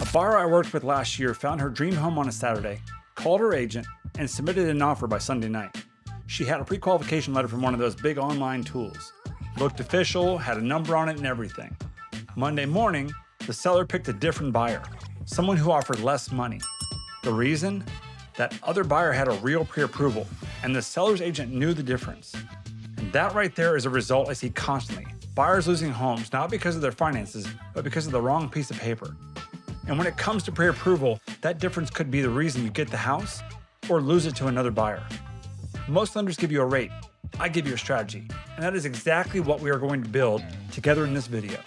A buyer I worked with last year found her dream home on a Saturday, called her agent, and submitted an offer by Sunday night. She had a pre-qualification letter from one of those big online tools. Looked official, had a number on it and everything. Monday morning, the seller picked a different buyer, someone who offered less money. The reason? That other buyer had a real pre-approval, and the seller's agent knew the difference. And that right there is a result I see constantly. Buyers losing homes not because of their finances, but because of the wrong piece of paper. And when it comes to pre-approval, that difference could be the reason you get the house or lose it to another buyer. Most lenders give you a rate. I give you a strategy. And that is exactly what we are going to build together in this video.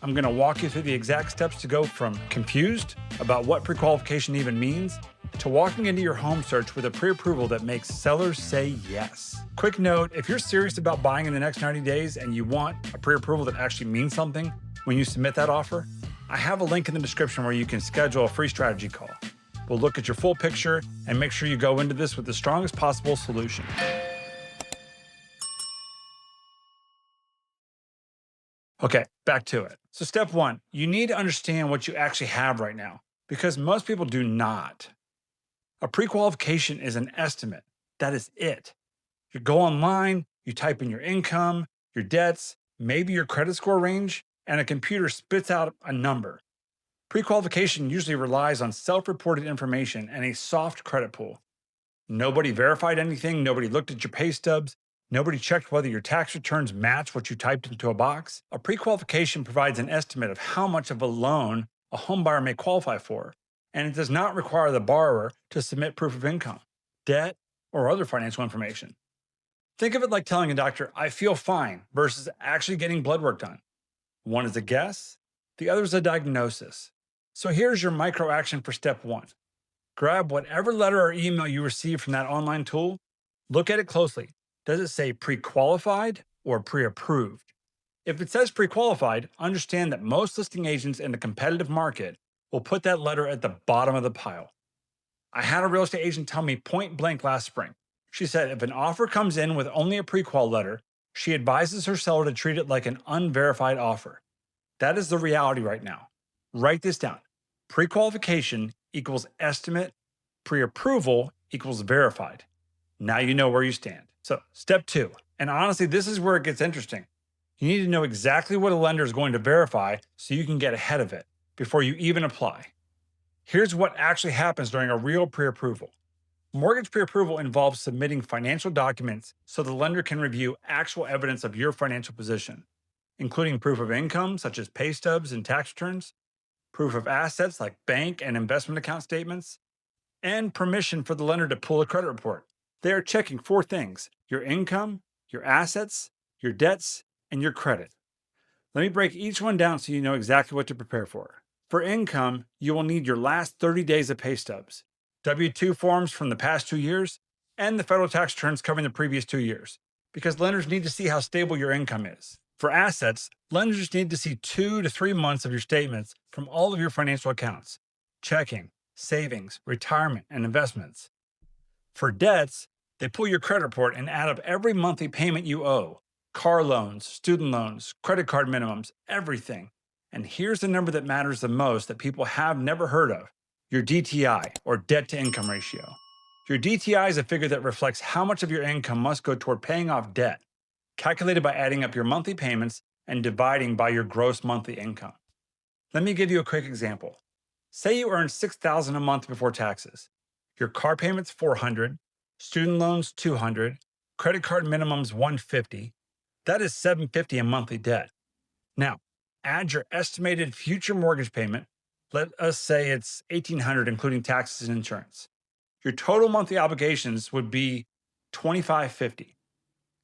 I'm going to walk you through the exact steps to go from confused about what pre-qualification even means to walking into your home search with a pre-approval that makes sellers say yes. Quick note, if you're serious about buying in the next 90 days and you want a pre-approval that actually means something when you submit that offer, I have a link in the description where you can schedule a free strategy call. We'll look at your full picture and make sure you go into this with the strongest possible solution. Okay, back to it. So step one, you need to understand what you actually have right now, because most people do not. A pre-qualification is an estimate. That is it. You go online, you type in your income, your debts, maybe your credit score range, and a computer spits out a number. Pre-qualification usually relies on self-reported information and a soft credit pool. Nobody verified anything, nobody looked at your pay stubs, nobody checked whether your tax returns match what you typed into a box. A pre-qualification provides an estimate of how much of a loan a homebuyer may qualify for, and it does not require the borrower to submit proof of income, debt, or other financial information. Think of it like telling a doctor, "I feel fine," versus actually getting blood work done. One is a guess, the other is a diagnosis. So here's your micro action for step one. Grab whatever letter or email you receive from that online tool, look at it closely. Does it say pre-qualified or pre-approved? If it says pre-qualified, understand that most listing agents in the competitive market will put that letter at the bottom of the pile. I had a real estate agent tell me point blank last spring. She said if an offer comes in with only a pre-qual letter, she advises her seller to treat it like an unverified offer. That is the reality right now. Write this down. Pre-qualification equals estimate, pre-approval equals verified. Now you know where you stand. So step two, and honestly, this is where it gets interesting. You need to know exactly what a lender is going to verify so you can get ahead of it before you even apply. Here's what actually happens during a real pre-approval. Mortgage pre-approval involves submitting financial documents so the lender can review actual evidence of your financial position, including proof of income, such as pay stubs and tax returns, proof of assets like bank and investment account statements, and permission for the lender to pull a credit report. They are checking four things: your income, your assets, your debts, and your credit. Let me break each one down so you know exactly what to prepare for. For income, you will need your last 30 days of pay stubs, W-2 forms from the past 2 years, and the federal tax returns covering the previous 2 years, because lenders need to see how stable your income is. For assets, lenders need to see 2 to 3 months of your statements from all of your financial accounts: checking, savings, retirement, and investments. For debts, they pull your credit report and add up every monthly payment you owe: car loans, student loans, credit card minimums, everything. And here's the number that matters the most that people have never heard of: your DTI, or debt to income ratio. Your DTI is a figure that reflects how much of your income must go toward paying off debt, calculated by adding up your monthly payments and dividing by your gross monthly income. Let me give you a quick example. Say you earn $6,000 a month before taxes. Your car payment's $400, student loans $200, credit card minimums $150. That is $750 in monthly debt. Now, add your estimated future mortgage payment. Let us say it's $1,800 including taxes and insurance. Your total monthly obligations would be $2,550.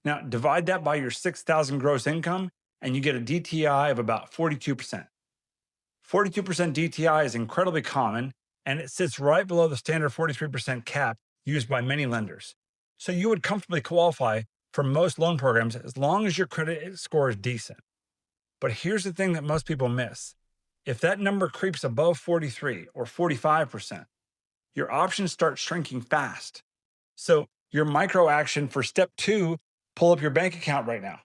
Now, divide that by your $6,000 gross income, and you get a DTI of about 42%. 42% DTI is incredibly common, and it sits right below the standard 43% cap used by many lenders. So you would comfortably qualify for most loan programs as long as your credit score is decent. But here's the thing that most people miss. If that number creeps above 43 or 45%, your options start shrinking fast. So your micro action for step two, pull up your bank account right now.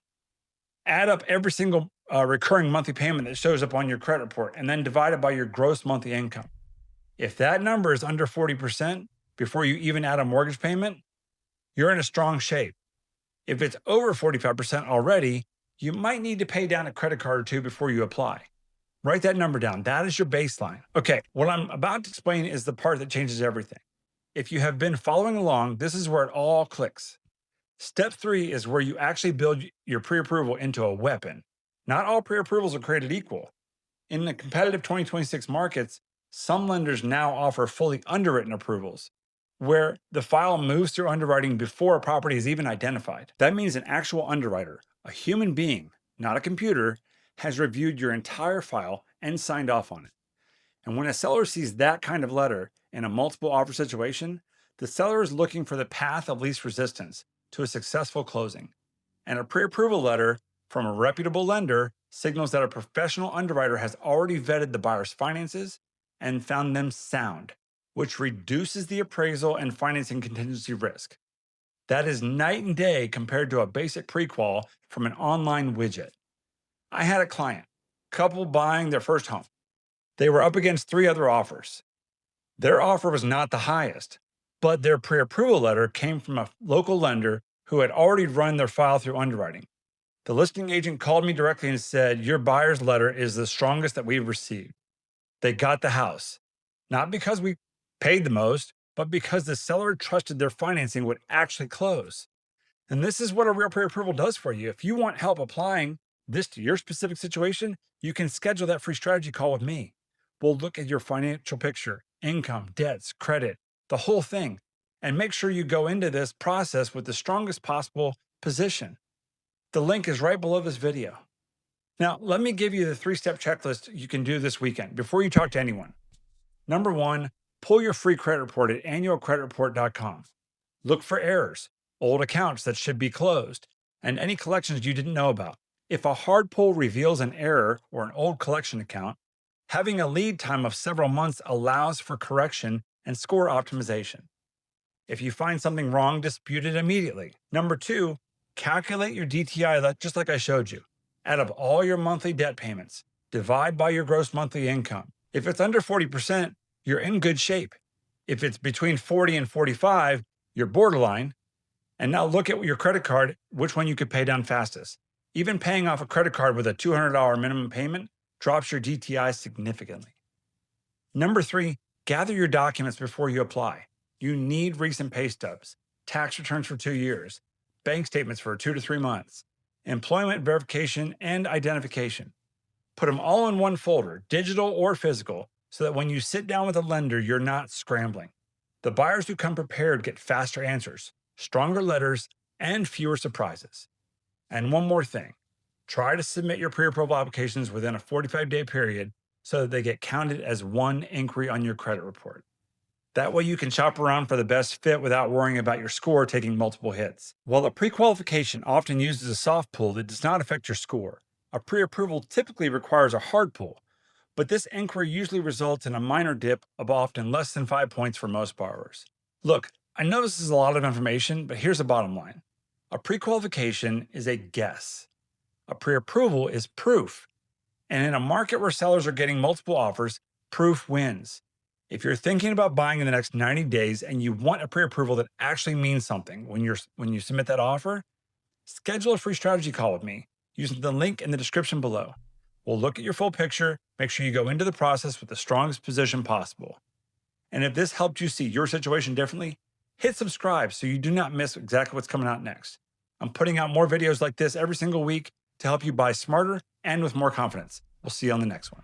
Add up every single recurring monthly payment that shows up on your credit report, and then divide it by your gross monthly income. If that number is under 40% before you even add a mortgage payment, you're in a strong shape. If it's over 45% already, you might need to pay down a credit card or two before you apply. Write that number down. That is your baseline. Okay, what I'm about to explain is the part that changes everything. If you have been following along, this is where it all clicks. Step 3 is where you actually build your pre-approval into a weapon. Not all pre-approvals are created equal. In the competitive 2026 markets, some lenders now offer fully underwritten approvals, where the file moves through underwriting before a property is even identified. That means an actual underwriter, a human being, not a computer, has reviewed your entire file and signed off on it. And when a seller sees that kind of letter in a multiple offer situation, the seller is looking for the path of least resistance to a successful closing. And a pre-approval letter from a reputable lender signals that a professional underwriter has already vetted the buyer's finances and found them sound, which reduces the appraisal and financing contingency risk. That is night and day compared to a basic pre-qual from an online widget. I had a client, couple buying their first home. They were up against 3 other offers. Their offer was not the highest, but their pre-approval letter came from a local lender who had already run their file through underwriting. The listing agent called me directly and said, "Your buyer's letter is the strongest that we've received." They got the house, not because we paid the most, but because the seller trusted their financing would actually close. And this is what a real pre-approval does for you. If you want help applying this to your specific situation, you can schedule that free strategy call with me. We'll look at your financial picture, income, debts, credit, the whole thing, and make sure you go into this process with the strongest possible position. The link is right below this video. Now, let me give you the 3-step checklist you can do this weekend before you talk to anyone. Number 1, pull your free credit report at annualcreditreport.com. Look for errors, old accounts that should be closed, and any collections you didn't know about. If a hard pull reveals an error or an old collection account, having a lead time of several months allows for correction and score optimization. If you find something wrong, dispute it immediately. Number 2, calculate your DTI just like I showed you. Add up all your monthly debt payments, divide by your gross monthly income. If it's under 40%, you're in good shape. If it's between 40 and 45, you're borderline. And now look at your credit card, which one you could pay down fastest. Even paying off a credit card with a $200 minimum payment drops your DTI significantly. Number 3, gather your documents before you apply. You need recent pay stubs, tax returns for 2 years, bank statements for 2 to 3 months, employment verification and identification. Put them all in one folder, digital or physical, so that when you sit down with a lender, you're not scrambling. The buyers who come prepared get faster answers, stronger letters, and fewer surprises. And one more thing, try to submit your pre-approval applications within a 45-day period so that they get counted as one inquiry on your credit report. That way you can shop around for the best fit without worrying about your score taking multiple hits. While a pre-qualification often uses a soft pull, it does not affect your score. A pre-approval typically requires a hard pull, but this inquiry usually results in a minor dip of often less than 5 points for most borrowers. Look, I know this is a lot of information, but here's the bottom line. A pre-qualification is a guess. A pre-approval is proof. And in a market where sellers are getting multiple offers, proof wins. If you're thinking about buying in the next 90 days and you want a pre-approval that actually means something when you submit that offer, schedule a free strategy call with me using the link in the description below. We'll look at your full picture, make sure you go into the process with the strongest position possible. And if this helped you see your situation differently, hit subscribe so you do not miss exactly what's coming out next. I'm putting out more videos like this every single week to help you buy smarter and with more confidence. We'll see you on the next one.